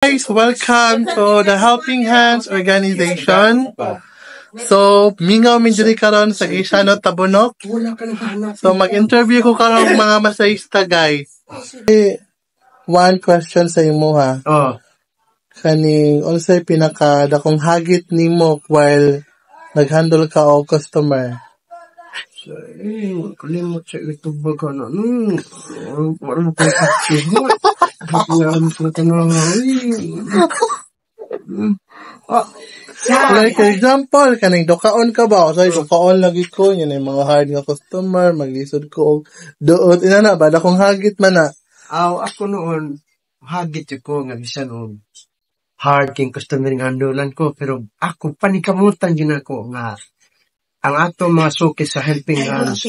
Guys, welcome to the Helping Hands Organization. So, mingaw min diri karon sa Gisano Tabunok. So, mag-interview ko karon mga masahista, guys. One question sa imo ha. Kaning unsay pinaka-dakong hagit nimo while nag-handle ka og customer? Kalimot sa ito ba ka na? Wala ko siguro. Like example, kaning dukaon ka ba? So, dukaon lagi ko. Yan yung mga hard nga customer. Maglisod ko og doot. Inana ba? Dakong hagit man na. Ako noon, hagit ko nga bisan og hard king customer nga handulan ko. Pero ako, panikamutan din ako nga ang ato mga suki sa helping hands,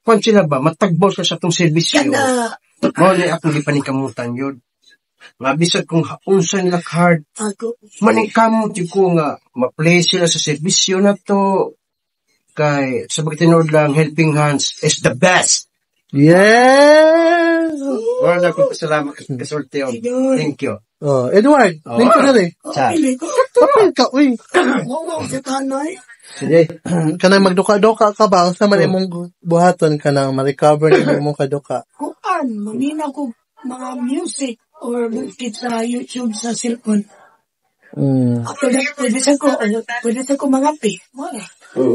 kung sila ba, matagbos ka sa itong servisyo. Muna ako di panikamutan yun. Nga bisag kung unsa nila hard, manikamot yun ko nga, ma-play sila sa servisyo na to. Kay, sa pagtinod lang, helping hands is the best. Yes! Wala akong pasalamat kasulti yun. Thank you. Edward, link ko na rin. Kapil ka, uy. Sige. Kanang magduka-duka ka ba? Sa man imong buhaton ka nang ma-recover na imong kaduka? Kuan, manina ko mga music or music sa YouTube sa cellphone. Pwede sa ko mga pi.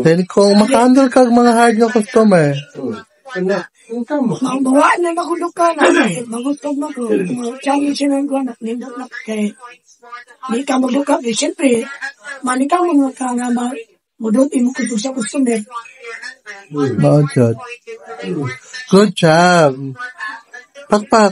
Then kung maka-handle ka mga hard nga customer, Mabawaan na magulo ka na. Magutog na ko. Challenge na ko na. Nindot na kay. Di ka magluka. Siyempre, manikaw mo ka nga mudot mo ko sa customer. Good job. Pakpak.